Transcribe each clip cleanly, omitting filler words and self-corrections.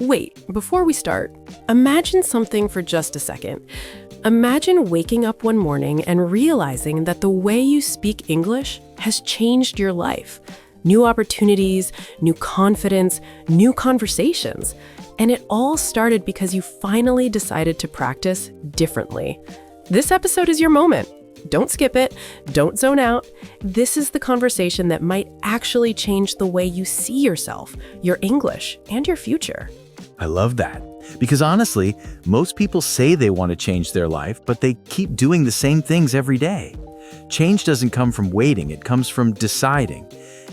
Wait, before we start, imagine something for just a second. Imagine waking up one morning and realizing that the way you speak English has changed your life. New opportunities, new confidence, new conversations. And it all started because you finally decided to practice differently. This episode is your moment. Don't skip it. Don't zone out. This is the conversation that might actually change the way you see yourself, your English, and your future. I love that. Because honestly, most people say they want to change their life, but they keep doing the same things every day. Change doesn't come from waiting, it comes from deciding.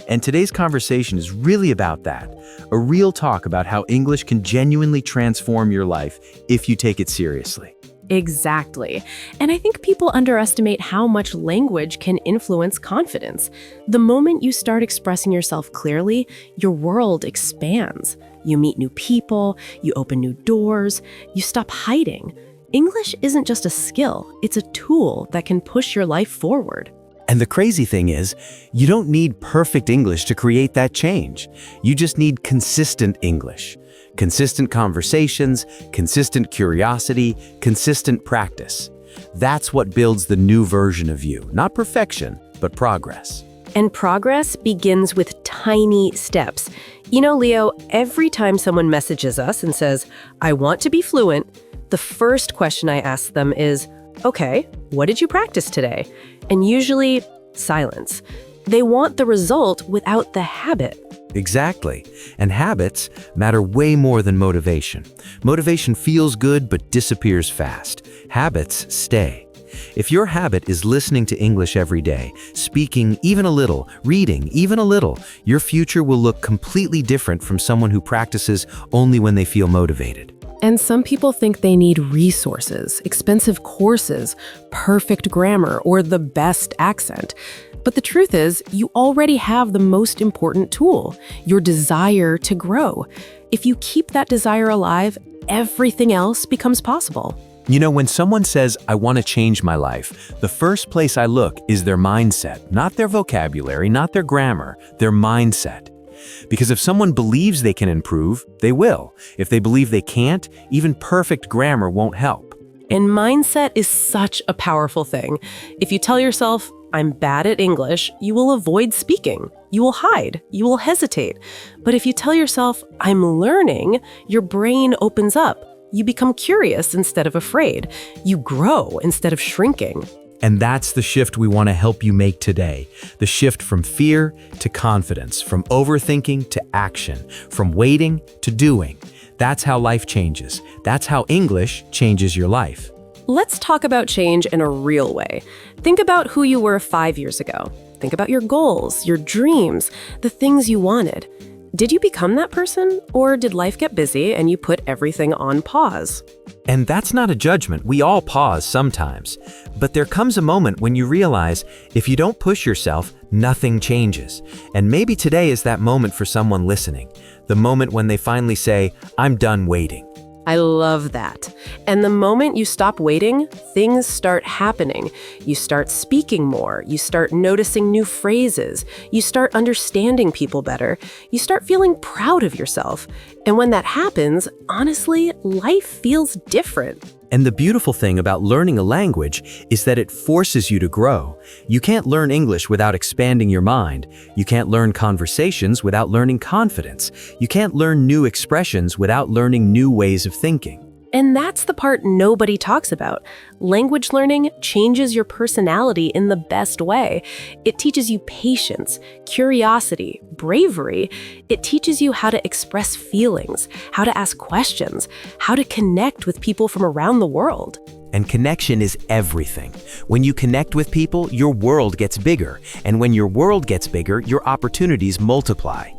And today's conversation is really about that. A real talk about how English can genuinely transform your life if you take it seriously. Exactly. And I think people underestimate how much language can influence confidence. The moment you start expressing yourself clearly, your world expands. You meet new people, you open new doors, you stop hiding. English isn't just a skill, it's a tool that can push your life forward. And the crazy thing is, you don't need perfect English to create that change. You just need consistent English. Consistent conversations, consistent curiosity, consistent practice. That's what builds the new version of you. Not perfection, but progress. And progress begins with tiny steps. You know, Leo, every time someone messages us and says, I want to be fluent, the first question I ask them is, okay, what did you practice today? And usually, silence. They want the result without the habit. Exactly. And habits matter way more than motivation. Motivation feels good but disappears fast. Habits stay. If your habit is listening to English every day, speaking even a little, reading even a little, your future will look completely different from someone who practices only when they feel motivated. And some people think they need resources, expensive courses, perfect grammar, or the best accent. But the truth is, you already have the most important tool, your desire to grow. If you keep that desire alive, everything else becomes possible. You know, when someone says, I want to change my life, the first place I look is their mindset, not their vocabulary, not their grammar, their mindset. Because if someone believes they can improve, they will. If they believe they can't, even perfect grammar won't help. And mindset is such a powerful thing. If you tell yourself, I'm bad at English, you will avoid speaking. You will hide. You will hesitate. But if you tell yourself, I'm learning, your brain opens up. You become curious instead of afraid. You grow instead of shrinking. And that's the shift we want to help you make today. The shift from fear to confidence, from overthinking to action, from waiting to doing. That's how life changes. That's how English changes your life. Let's talk about change in a real way. Think about who you were 5 years ago. Think about your goals, your dreams, the things you wanted. Did you become that person, or did life get busy and you put everything on pause? And that's not a judgment. We all pause sometimes. But there comes a moment when you realize if you don't push yourself, nothing changes. And maybe today is that moment for someone listening. The moment when they finally say, I'm done waiting. I love that. And the moment you stop waiting, things start happening. You start speaking more. You start noticing new phrases. You start understanding people better. You start feeling proud of yourself. And when that happens, honestly, life feels different. And the beautiful thing about learning a language is that it forces you to grow. You can't learn English without expanding your mind. You can't learn conversations without learning confidence. You can't learn new expressions without learning new ways of thinking. And that's the part nobody talks about. Language learning changes your personality in the best way. It teaches you patience, curiosity, bravery. It teaches you how to express feelings, how to ask questions, how to connect with people from around the world. And connection is everything. When you connect with people, your world gets bigger. And when your world gets bigger, your opportunities multiply.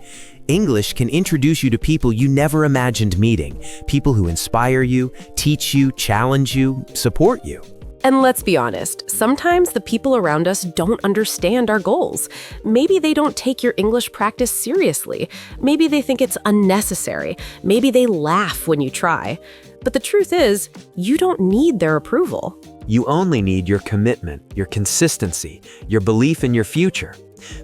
English can introduce you to people you never imagined meeting, people who inspire you, teach you, challenge you, support you. And let's be honest, sometimes the people around us don't understand our goals. Maybe they don't take your English practice seriously. Maybe they think it's unnecessary. Maybe they laugh when you try. But the truth is, you don't need their approval. You only need your commitment, your consistency, your belief in your future.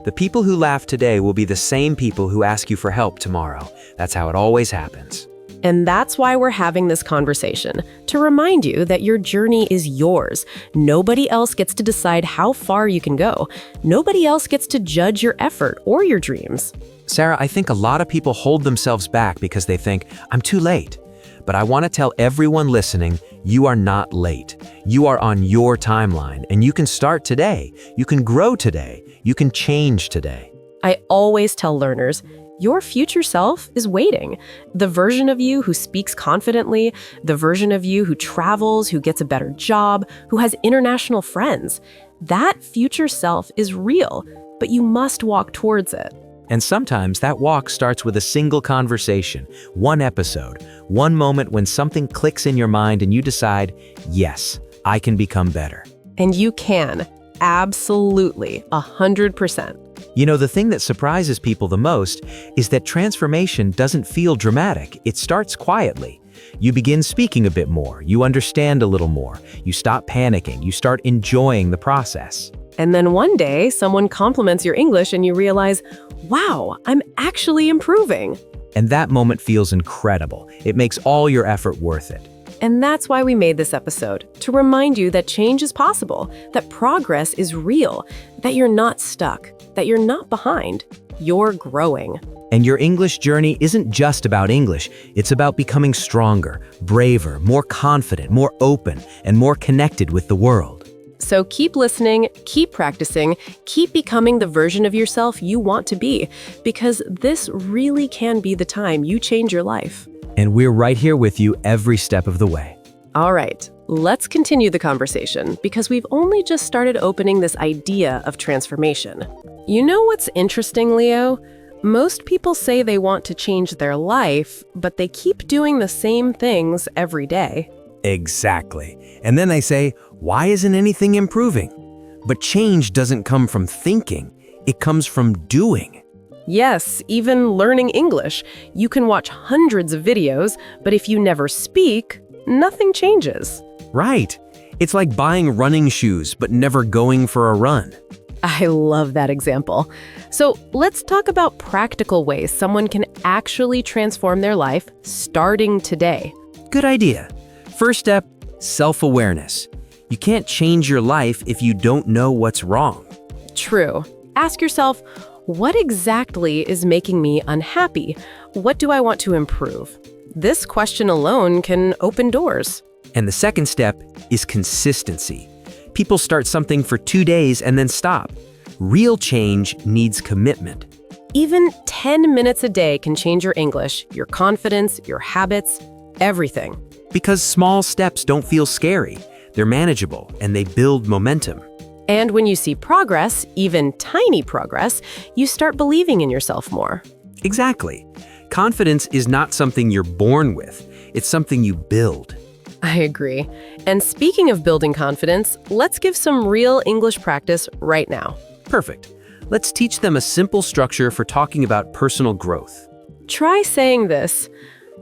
The people who laugh today will be the same people who ask you for help tomorrow. That's how it always happens. And that's why we're having this conversation, to remind you that your journey is yours. Nobody else gets to decide how far you can go. Nobody else gets to judge your effort or your dreams. Sarah, I think a lot of people hold themselves back because they think, I'm too late. But I want to tell everyone listening, you are not late. You are on your timeline, and you can start today. You can grow today. You can change today. I always tell learners, your future self is waiting. The version of you who speaks confidently, the version of you who travels, who gets a better job, who has international friends. That future self is real, but you must walk towards it. And sometimes that walk starts with a single conversation, one episode, one moment when something clicks in your mind and you decide, yes, I can become better. And you can. Absolutely. 100%. You know, the thing that surprises people the most is that transformation doesn't feel dramatic. It starts quietly. You begin speaking a bit more. You understand a little more. You stop panicking. You start enjoying the process. And then one day, someone compliments your English and you realize, wow, I'm actually improving. And that moment feels incredible. It makes all your effort worth it. And that's why we made this episode, to remind you that change is possible, that progress is real, that you're not stuck, that you're not behind, you're growing. And your English journey isn't just about English. It's about becoming stronger, braver, more confident, more open, and more connected with the world. So keep listening, keep practicing, keep becoming the version of yourself you want to be, because this really can be the time you change your life. And we're right here with you every step of the way. All right, let's continue the conversation, because we've only just started opening this idea of transformation. You know what's interesting, Leo? Most people say they want to change their life, but they keep doing the same things every day. Exactly. And then they say, why isn't anything improving? But change doesn't come from thinking. It comes from doing. Yes, even learning English. You can watch hundreds of videos, but if you never speak, nothing changes. Right. It's like buying running shoes, but never going for a run. I love that example. So let's talk about practical ways someone can actually transform their life starting today. Good idea. First step, self-awareness. You can't change your life if you don't know what's wrong. True. Ask yourself, what exactly is making me unhappy? What do I want to improve? This question alone can open doors. And the second step is consistency. People start something for 2 days and then stop. Real change needs commitment. Even 10 minutes a day can change your English, your confidence, your habits, everything. Because small steps don't feel scary. They're manageable and they build momentum. And when you see progress, even tiny progress, you start believing in yourself more. Exactly. Confidence is not something you're born with. It's something you build. I agree. And speaking of building confidence, let's give some real English practice right now. Perfect. Let's teach them a simple structure for talking about personal growth. Try saying this: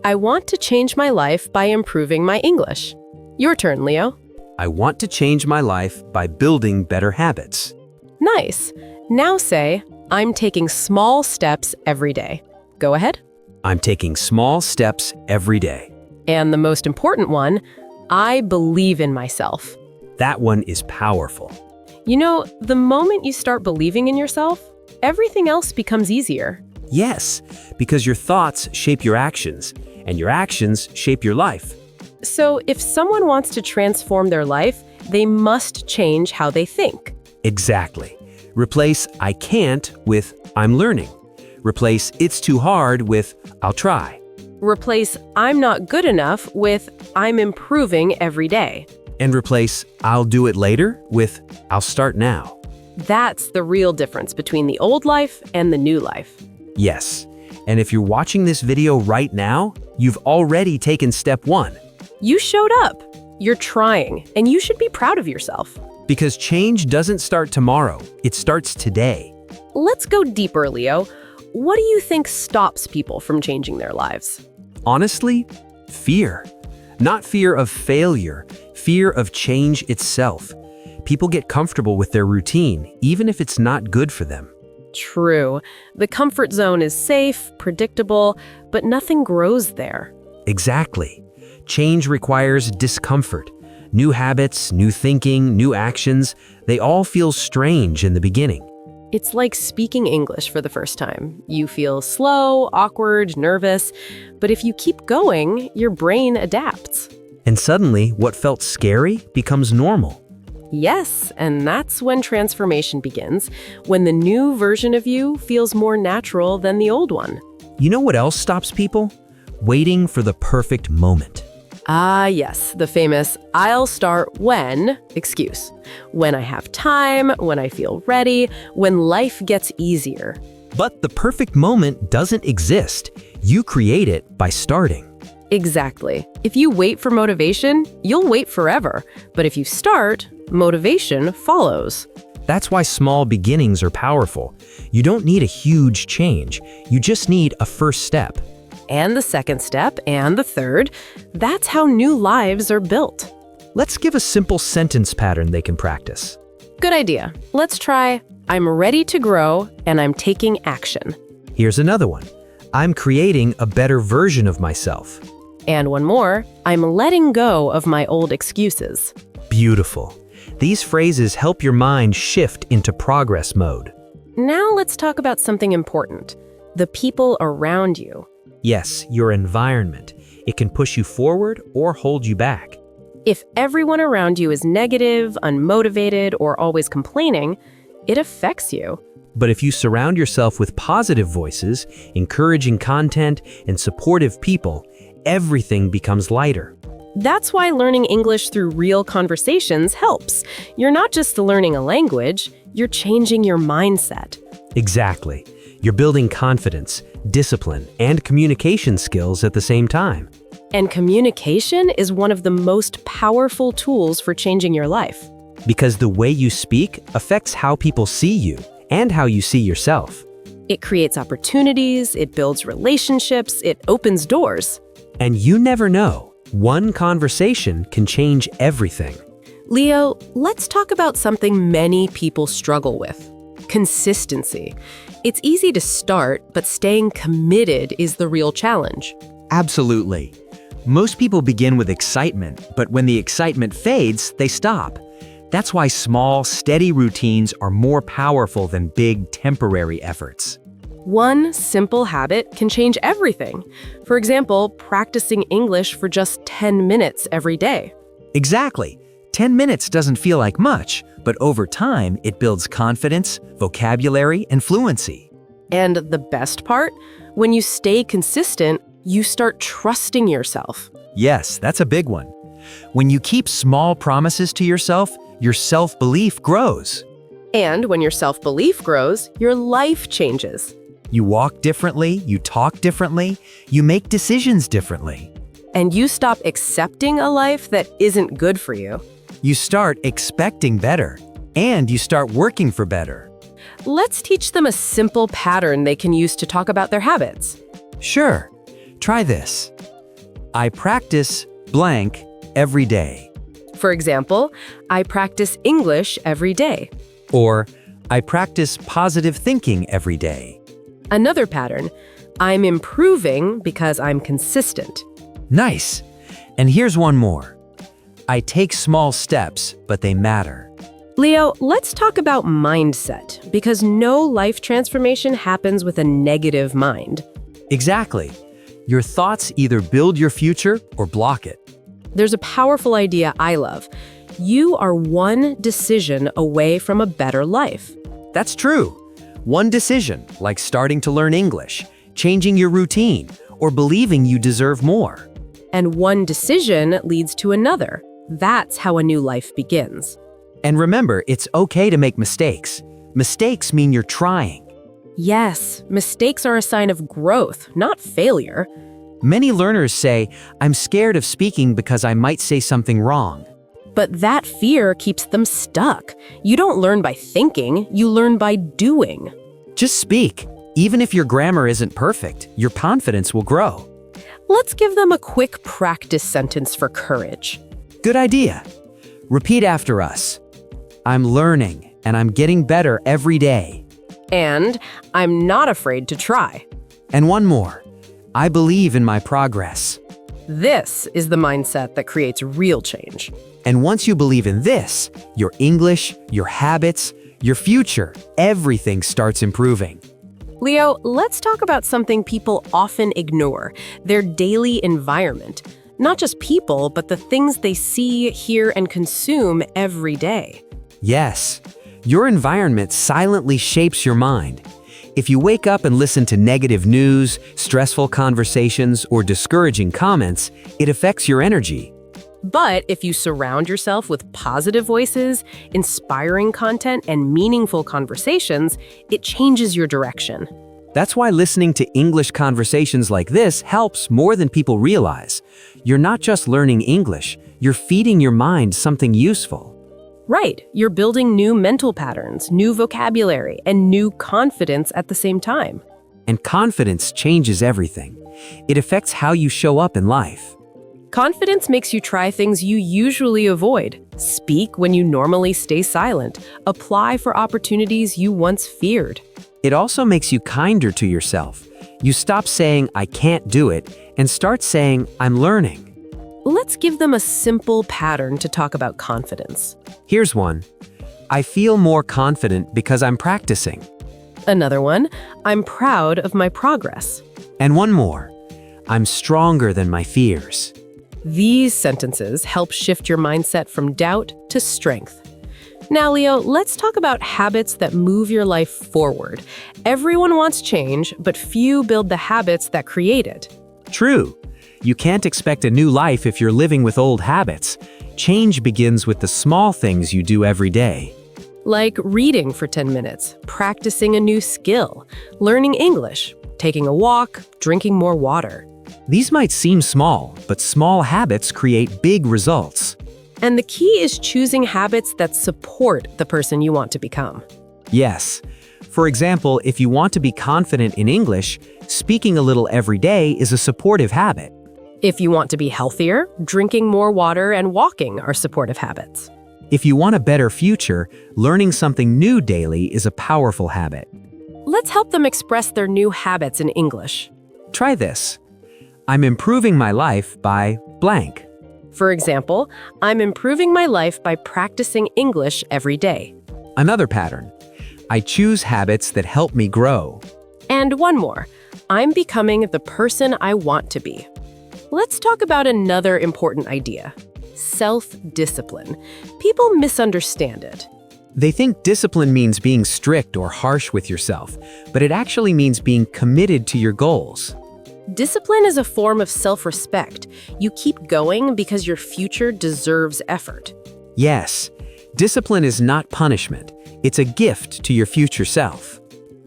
I want to change my life by improving my English. Your turn, Leo. I want to change my life by building better habits. Nice. Now say, I'm taking small steps every day. Go ahead. I'm taking small steps every day. And the most important one, I believe in myself. That one is powerful. You know, the moment you start believing in yourself, everything else becomes easier. Yes, because your thoughts shape your actions, and your actions shape your life. So if someone wants to transform their life, they must change how they think. Exactly. Replace I can't with I'm learning. Replace it's too hard with I'll try. Replace I'm not good enough with I'm improving every day. And replace I'll do it later with I'll start now. That's the real difference between the old life and the new life. Yes. And if you're watching this video right now, you've already taken step 1. You showed up. You're trying, and you should be proud of yourself. Because change doesn't start tomorrow. It starts today. Let's go deeper, Leo. What do you think stops people from changing their lives? Honestly, fear. Not fear of failure, fear of change itself. People get comfortable with their routine, even if it's not good for them. True. The comfort zone is safe, predictable, but nothing grows there. Exactly. Change requires discomfort. New habits, new thinking, new actions, they all feel strange in the beginning. It's like speaking English for the first time. You feel slow, awkward, nervous, but if you keep going, your brain adapts. And suddenly, what felt scary becomes normal. Yes, and that's when transformation begins, when the new version of you feels more natural than the old one. You know what else stops people? Waiting for the perfect moment. Ah, yes, the famous "I'll start when" excuse. When I have time, when I feel ready, when life gets easier. But the perfect moment doesn't exist. You create it by starting. Exactly. If you wait for motivation, you'll wait forever. But if you start, motivation follows. That's why small beginnings are powerful. You don't need a huge change. You just need a first step. And the second step, and the third. That's how new lives are built. Let's give a simple sentence pattern they can practice. Good idea. Let's try, I'm ready to grow, and I'm taking action. Here's another one. I'm creating a better version of myself. And one more, I'm letting go of my old excuses. Beautiful. These phrases help your mind shift into progress mode. Now let's talk about something important. The people around you. Yes, your environment. It can push you forward or hold you back. If everyone around you is negative, unmotivated, or always complaining, it affects you. But if you surround yourself with positive voices, encouraging content, and supportive people, everything becomes lighter. That's why learning English through real conversations helps. You're not just learning a language, you're changing your mindset. Exactly. You're building confidence, discipline, and communication skills at the same time. And communication is one of the most powerful tools for changing your life. Because the way you speak affects how people see you and how you see yourself. It creates opportunities, it builds relationships, it opens doors. And you never know. One conversation can change everything. Leo, let's talk about something many people struggle with. Consistency. It's easy to start, but staying committed is the real challenge. Absolutely. Most people begin with excitement, but when the excitement fades, they stop. That's why small, steady routines are more powerful than big, temporary efforts. One simple habit can change everything. For example, practicing English for just 10 minutes every day. Exactly. 10 minutes doesn't feel like much, but over time, it builds confidence, vocabulary, and fluency. And the best part? When you stay consistent, you start trusting yourself. Yes, that's a big one. When you keep small promises to yourself, your self-belief grows. And when your self-belief grows, your life changes. You walk differently, you talk differently, you make decisions differently. And you stop accepting a life that isn't good for you. You start expecting better, and you start working for better. Let's teach them a simple pattern they can use to talk about their habits. Sure, try this. I practice blank every day. For example, I practice English every day. Or, I practice positive thinking every day. Another pattern, I'm improving because I'm consistent. Nice. And here's one more. I take small steps, but they matter. Leo, let's talk about mindset, because no life transformation happens with a negative mind. Exactly. Your thoughts either build your future or block it. There's a powerful idea I love. You are one decision away from a better life. That's true. One decision, like starting to learn English, changing your routine, or believing you deserve more. And one decision leads to another. That's how a new life begins. And remember, it's okay to make mistakes. Mistakes mean you're trying. Yes, mistakes are a sign of growth, not failure. Many learners say, I'm scared of speaking because I might say something wrong. But that fear keeps them stuck. You don't learn by thinking, you learn by doing. Just speak. Even if your grammar isn't perfect, your confidence will grow. Let's give them a quick practice sentence for courage. Good idea. Repeat after us. I'm learning and I'm getting better every day. And I'm not afraid to try. And one more. I believe in my progress. This is the mindset that creates real change. And once you believe in this, your English, your habits, your future, everything starts improving. Leo, let's talk about something people often ignore, their daily environment. Not just people, but the things they see, hear, and consume every day. Yes, your environment silently shapes your mind. If you wake up and listen to negative news, stressful conversations, or discouraging comments, it affects your energy. But if you surround yourself with positive voices, inspiring content, and meaningful conversations, it changes your direction. That's why listening to English conversations like this helps more than people realize. You're not just learning English, you're feeding your mind something useful. Right, you're building new mental patterns, new vocabulary, and new confidence at the same time. And confidence changes everything. It affects how you show up in life. Confidence makes you try things you usually avoid, speak when you normally stay silent, apply for opportunities you once feared. It also makes you kinder to yourself. You stop saying, I can't do it, and start saying, I'm learning. Let's give them a simple pattern to talk about confidence. Here's one. I feel more confident because I'm practicing. Another one, I'm proud of my progress. And one more. I'm stronger than my fears. These sentences help shift your mindset from doubt to strength. Now, Leo, let's talk about habits that move your life forward. Everyone wants change, but few build the habits that create it. True. You can't expect a new life if you're living with old habits. Change begins with the small things you do every day. Like reading for 10 minutes, practicing a new skill, learning English, taking a walk, drinking more water. These might seem small, but small habits create big results. And the key is choosing habits that support the person you want to become. Yes. For example, if you want to be confident in English, speaking a little every day is a supportive habit. If you want to be healthier, drinking more water and walking are supportive habits. If you want a better future, learning something new daily is a powerful habit. Let's help them express their new habits in English. Try this. I'm improving my life by blank. For example, I'm improving my life by practicing English every day. Another pattern. I choose habits that help me grow. And one more. I'm becoming the person I want to be. Let's talk about another important idea. Self-discipline. People misunderstand it. They think discipline means being strict or harsh with yourself, but it actually means being committed to your goals. Discipline is a form of self-respect. You keep going because your future deserves effort. Yes, discipline is not punishment. It's a gift to your future self.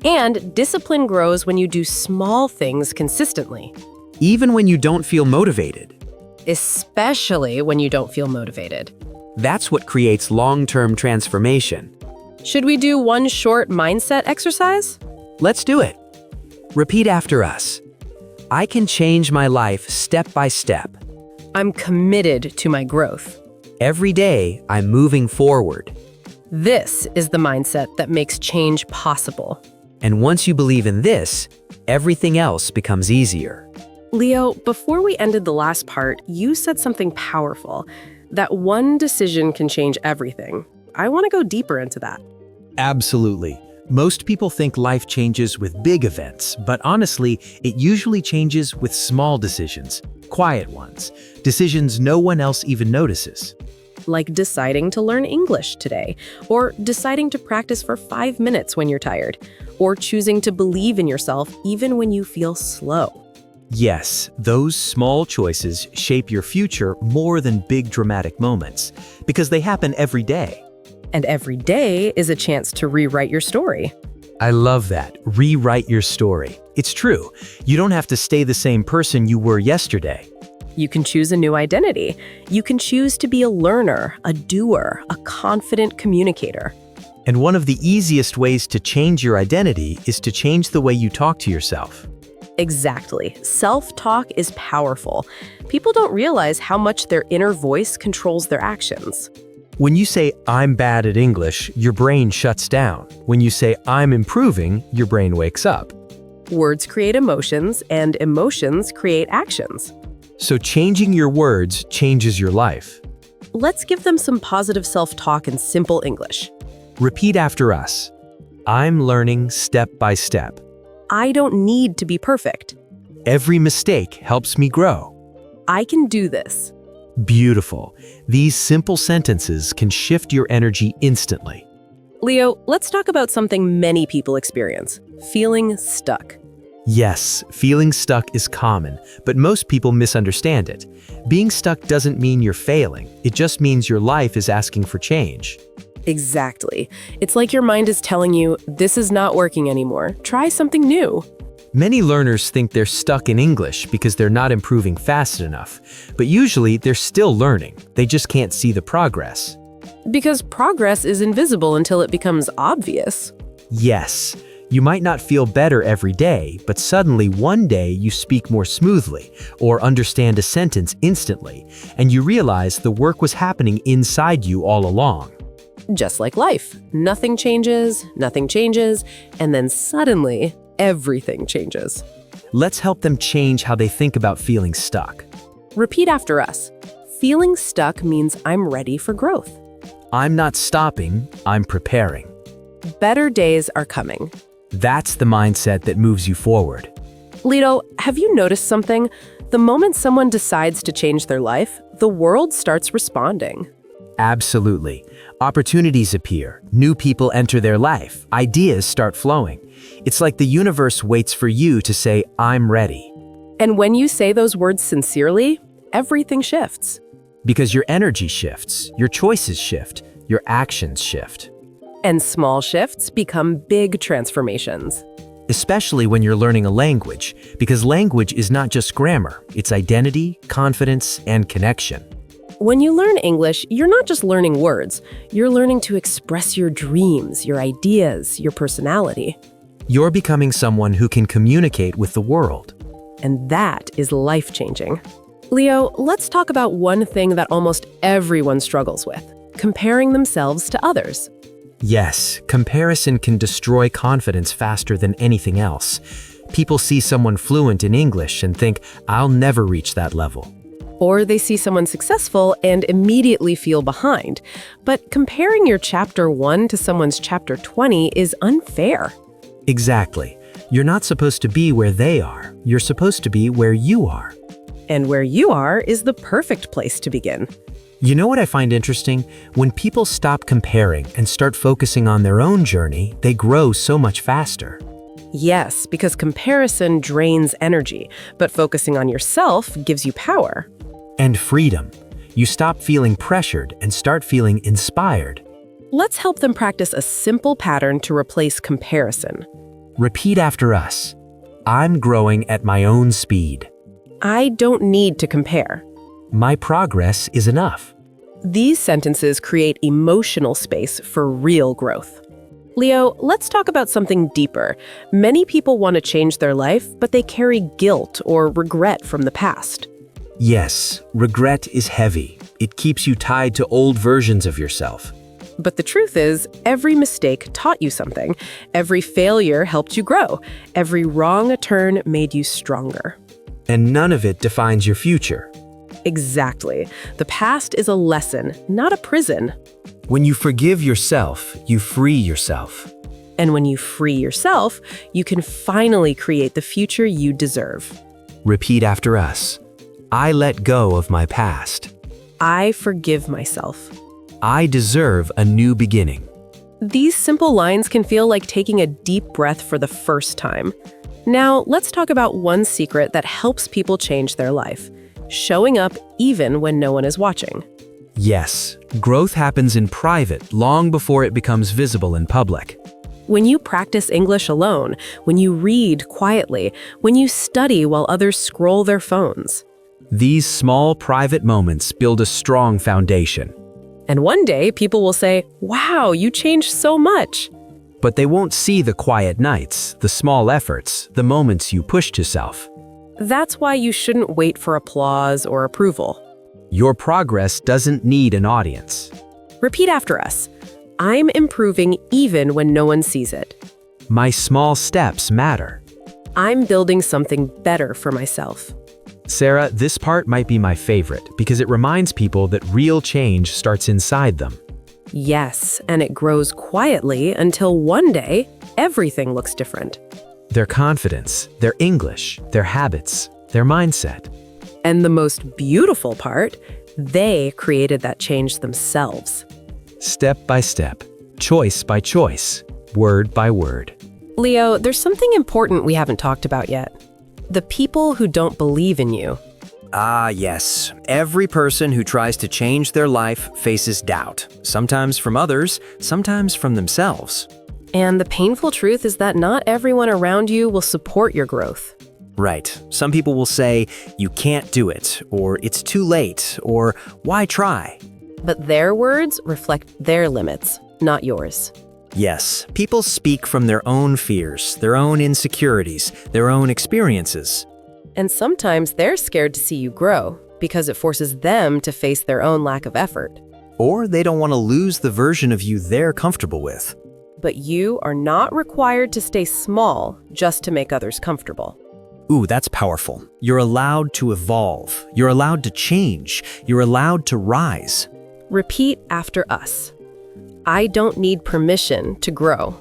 And discipline grows when you do small things consistently. Even when you don't feel motivated. Especially when you don't feel motivated. That's what creates long-term transformation. Should we do one short mindset exercise? Let's do it. Repeat after us. I can change my life step by step. I'm committed to my growth. Every day, I'm moving forward. This is the mindset that makes change possible. And once you believe in this, everything else becomes easier. Leo, before we ended the last part, you said something powerful, that one decision can change everything. I want to go deeper into that. Absolutely. Most people think life changes with big events, but honestly, it usually changes with small decisions, quiet ones, decisions no one else even notices. Like deciding to learn English today, or deciding to practice for 5 minutes when you're tired, or choosing to believe in yourself even when you feel slow. Yes, those small choices shape your future more than big dramatic moments, because they happen every day. And every day is a chance to rewrite your story. I love that. Rewrite your story. It's true. You don't have to stay the same person you were yesterday. You can choose a new identity. You can choose to be a learner, a doer, a confident communicator. And one of the easiest ways to change your identity is to change the way you talk to yourself. Exactly. Self-talk is powerful. People don't realize how much their inner voice controls their actions. When you say, "I'm bad at English," your brain shuts down. When you say, "I'm improving," your brain wakes up. Words create emotions, and emotions create actions. So changing your words changes your life. Let's give them some positive self-talk in simple English. Repeat after us. I'm learning step by step. I don't need to be perfect. Every mistake helps me grow. I can do this. Beautiful. These simple sentences can shift your energy instantly. Leo, let's talk about something many people experience: feeling stuck. Yes, feeling stuck is common, but most people misunderstand it. Being stuck doesn't mean you're failing. It just means your life is asking for change. Exactly. It's like your mind is telling you, this is not working anymore. Try something new. Many learners think they're stuck in English because they're not improving fast enough, but usually they're still learning. They just can't see the progress. Because progress is invisible until it becomes obvious. Yes, you might not feel better every day, but suddenly one day you speak more smoothly or understand a sentence instantly, and you realize the work was happening inside you all along. Just like life. Nothing changes, and then suddenly, everything changes. Let's help them change how they think about feeling stuck. Repeat after us. Feeling stuck means I'm ready for growth. I'm not stopping, I'm preparing. Better days are coming. That's the mindset that moves you forward. Lito, have you noticed something? The moment someone decides to change their life, the world starts responding. Absolutely. Opportunities appear, new people enter their life, ideas start flowing. It's like the universe waits for you to say, "I'm ready." And when you say those words sincerely, everything shifts. Because your energy shifts, your choices shift, your actions shift. And small shifts become big transformations. Especially when you're learning a language, because language is not just grammar, it's identity, confidence, and connection. When you learn English, you're not just learning words. You're learning to express your dreams, your ideas, your personality. You're becoming someone who can communicate with the world. And that is life-changing. Leo, let's talk about one thing that almost everyone struggles with: comparing themselves to others. Yes, comparison can destroy confidence faster than anything else. People see someone fluent in English and think, "I'll never reach that level." Or they see someone successful and immediately feel behind. But comparing your chapter 1 to someone's chapter 20 is unfair. Exactly. You're not supposed to be where they are. You're supposed to be where you are. And where you are is the perfect place to begin. You know what I find interesting? When people stop comparing and start focusing on their own journey, they grow so much faster. Yes, because comparison drains energy, but focusing on yourself gives you power. And freedom. You stop feeling pressured and start feeling inspired. Let's help them practice a simple pattern to replace comparison. Repeat after us. I'm growing at my own speed. I don't need to compare. My progress is enough. These sentences create emotional space for real growth. Leo, let's talk about something deeper. Many people want to change their life, but they carry guilt or regret from the past. Yes, regret is heavy. It keeps you tied to old versions of yourself. But the truth is, every mistake taught you something. Every failure helped you grow. Every wrong turn made you stronger. And none of it defines your future. Exactly. The past is a lesson, not a prison. When you forgive yourself, you free yourself. And when you free yourself, you can finally create the future you deserve. Repeat after us. I let go of my past. I forgive myself. I deserve a new beginning. These simple lines can feel like taking a deep breath for the first time. Now, let's talk about one secret that helps people change their life: showing up even when no one is watching. Yes, growth happens in private long before it becomes visible in public. When you practice English alone, when you read quietly, when you study while others scroll their phones. These small private moments build a strong foundation. And one day, people will say, "Wow, you changed so much." But they won't see the quiet nights, the small efforts, the moments you pushed yourself. That's why you shouldn't wait for applause or approval. Your progress doesn't need an audience. Repeat after us. I'm improving even when no one sees it. My small steps matter. I'm building something better for myself. Sarah, this part might be my favorite because it reminds people that real change starts inside them. Yes, and it grows quietly until one day, everything looks different. Their confidence, their English, their habits, their mindset. And the most beautiful part, they created that change themselves. Step by step, choice by choice, word by word. Leo, there's something important we haven't talked about yet. The people who don't believe in you. Ah, yes. Every person who tries to change their life faces doubt, sometimes from others, sometimes from themselves. And the painful truth is that not everyone around you will support your growth. Right. Some people will say, you can't do it, or it's too late, or why try? But their words reflect their limits, not yours. Yes, people speak from their own fears, their own insecurities, their own experiences. And sometimes they're scared to see you grow because it forces them to face their own lack of effort. Or they don't want to lose the version of you they're comfortable with. But you are not required to stay small just to make others comfortable. Ooh, that's powerful. You're allowed to evolve. You're allowed to change. You're allowed to rise. Repeat after us. I don't need permission to grow.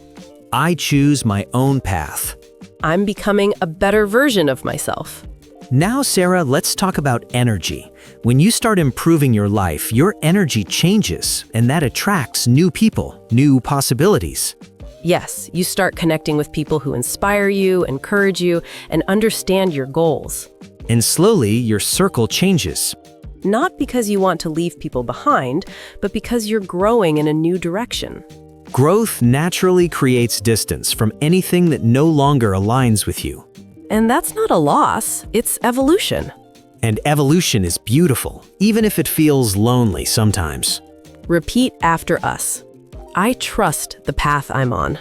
I choose my own path. I'm becoming a better version of myself. Now, Sarah, let's talk about energy. When you start improving your life, your energy changes, and that attracts new people, new possibilities. Yes, you start connecting with people who inspire you, encourage you, and understand your goals. And slowly, your circle changes. Not because you want to leave people behind, but because you're growing in a new direction. Growth naturally creates distance from anything that no longer aligns with you. And that's not a loss, it's evolution. And evolution is beautiful, even if it feels lonely sometimes. Repeat after us. I trust the path I'm on.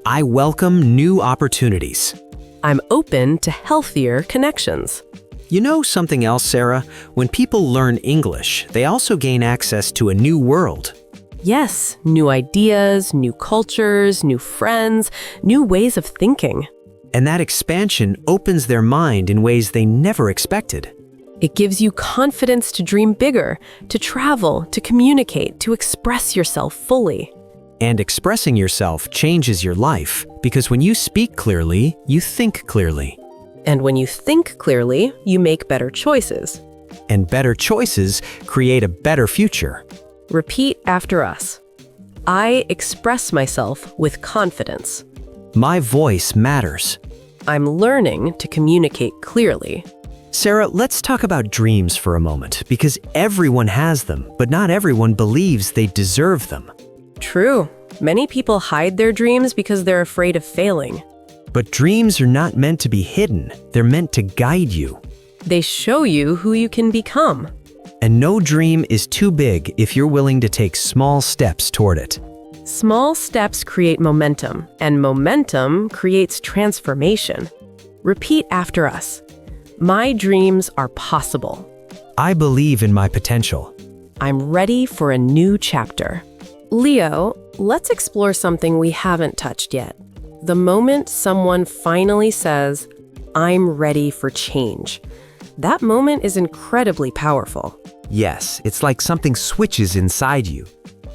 I welcome new opportunities. I'm open to healthier connections. You know something else, Sarah? When people learn English, they also gain access to a new world. Yes, new ideas, new cultures, new friends, new ways of thinking. And that expansion opens their mind in ways they never expected. It gives you confidence to dream bigger, to travel, to communicate, to express yourself fully. And expressing yourself changes your life, because when you speak clearly, you think clearly. And when you think clearly, you make better choices. And better choices create a better future. Repeat after us. I express myself with confidence. My voice matters. I'm learning to communicate clearly. Sarah, let's talk about dreams for a moment, because everyone has them, but not everyone believes they deserve them. True. Many people hide their dreams because they're afraid of failing. But dreams are not meant to be hidden. They're meant to guide you. They show you who you can become. And no dream is too big if you're willing to take small steps toward it. Small steps create momentum, and momentum creates transformation. Repeat after us. My dreams are possible. I believe in my potential. I'm ready for a new chapter. Leo, let's explore something we haven't touched yet. The moment someone finally says, I'm ready for change. That moment is incredibly powerful. Yes, it's like something switches inside you.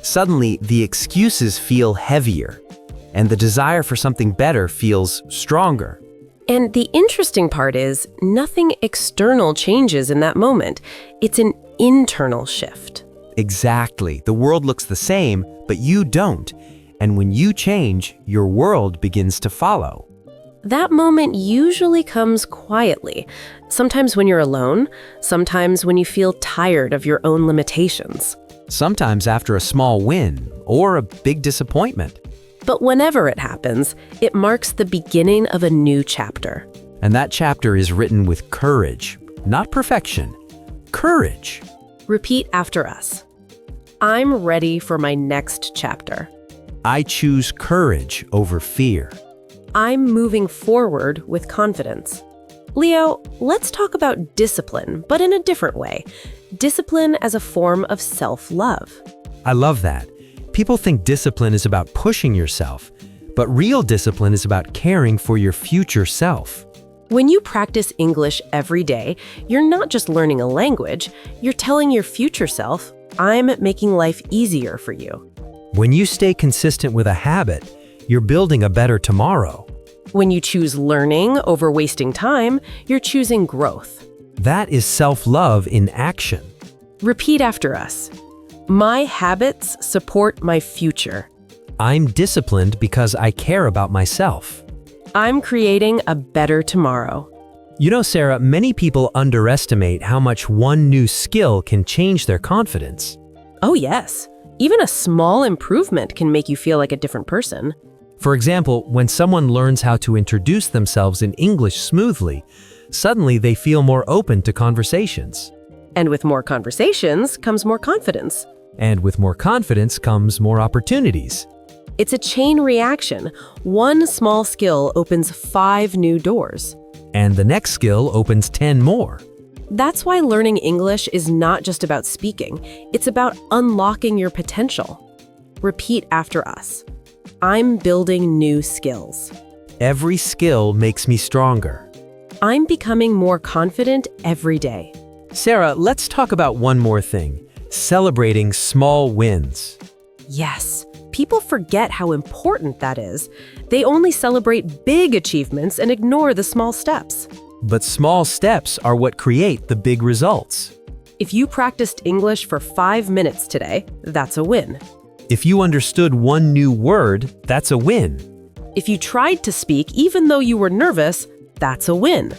Suddenly, the excuses feel heavier, and the desire for something better feels stronger. And the interesting part is, nothing external changes in that moment. It's an internal shift. Exactly. The world looks the same, but you don't. And when you change, your world begins to follow. That moment usually comes quietly. Sometimes when you're alone, sometimes when you feel tired of your own limitations. Sometimes after a small win or a big disappointment. But whenever it happens, it marks the beginning of a new chapter. And that chapter is written with courage, not perfection. Courage. Repeat after us. I'm ready for my next chapter. I choose courage over fear. I'm moving forward with confidence. Leo, let's talk about discipline, but in a different way. Discipline as a form of self-love. I love that. People think discipline is about pushing yourself, but real discipline is about caring for your future self. When you practice English every day, you're not just learning a language, you're telling your future self, I'm making life easier for you. When you stay consistent with a habit, you're building a better tomorrow. When you choose learning over wasting time, you're choosing growth. That is self-love in action. Repeat after us. My habits support my future. I'm disciplined because I care about myself. I'm creating a better tomorrow. You know, Sarah, many people underestimate how much one new skill can change their confidence. Oh yes, even a small improvement can make you feel like a different person. For example, when someone learns how to introduce themselves in English smoothly, suddenly they feel more open to conversations. And with more conversations comes more confidence. And with more confidence comes more opportunities. It's a chain reaction. One small skill opens 5 new doors. And the next skill opens 10 more. That's why learning English is not just about speaking. It's about unlocking your potential. Repeat after us. I'm building new skills. Every skill makes me stronger. I'm becoming more confident every day. Sarah, let's talk about one more thing: celebrating small wins. Yes, people forget how important that is. They only celebrate big achievements and ignore the small steps. But small steps are what create the big results. If you practiced English for 5 minutes today, that's a win. If you understood one new word, that's a win. If you tried to speak even though you were nervous, that's a win.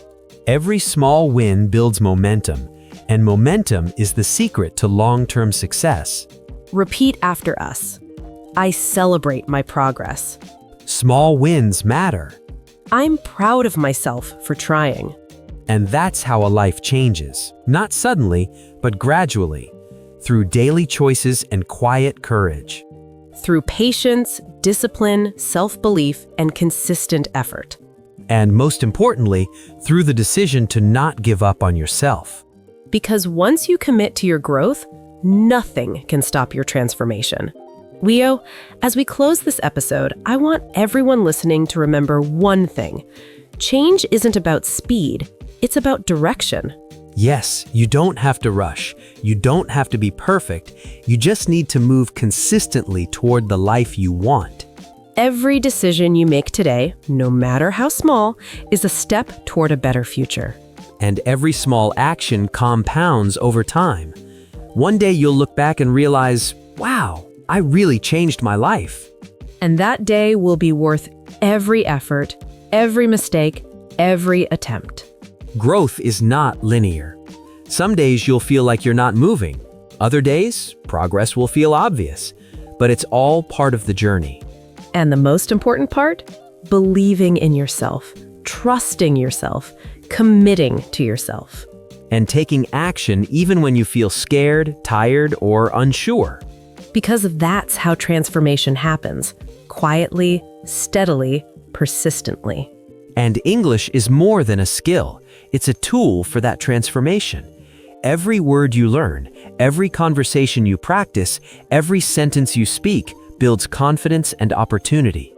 Every small win builds momentum, and momentum is the secret to long-term success. Repeat after us. I celebrate my progress. Small wins matter. I'm proud of myself for trying. And that's how a life changes, not suddenly, but gradually, through daily choices and quiet courage. Through patience, discipline, self-belief, and consistent effort. And most importantly, through the decision to not give up on yourself. Because once you commit to your growth, nothing can stop your transformation. Leo, as we close this episode, I want everyone listening to remember one thing. Change isn't about speed, it's about direction. Yes, you don't have to rush. You don't have to be perfect. You just need to move consistently toward the life you want. Every decision you make today, no matter how small, is a step toward a better future. And every small action compounds over time. One day you'll look back and realize, wow, I really changed my life. And that day will be worth every effort, every mistake, every attempt. Growth is not linear. Some days you'll feel like you're not moving. Other days, progress will feel obvious. But it's all part of the journey. And the most important part? Believing in yourself, trusting yourself, committing to yourself. And taking action even when you feel scared, tired, or unsure. Because that's how transformation happens. Quietly, steadily, persistently. And English is more than a skill. It's a tool for that transformation. Every word you learn, every conversation you practice, every sentence you speak builds confidence and opportunity.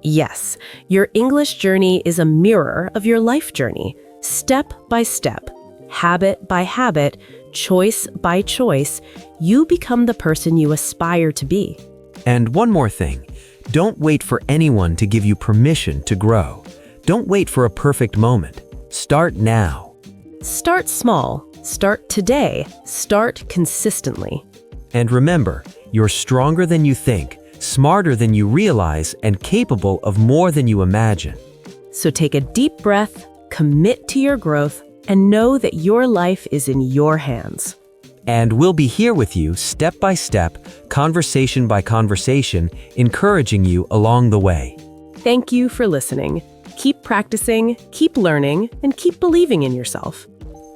Yes, your English journey is a mirror of your life journey. Step by step, habit by habit, choice by choice, you become the person you aspire to be. And one more thing, don't wait for anyone to give you permission to grow. Don't wait for a perfect moment. Start now. Start small, start today, start consistently. And remember, you're stronger than you think, smarter than you realize, and capable of more than you imagine. So take a deep breath, commit to your growth, and know that your life is in your hands. And we'll be here with you step by step, conversation by conversation, encouraging you along the way. Thank you for listening. Keep practicing, keep learning, and keep believing in yourself.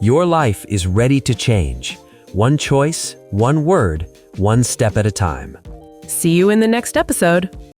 Your life is ready to change. One choice, one word, one step at a time. See you in the next episode.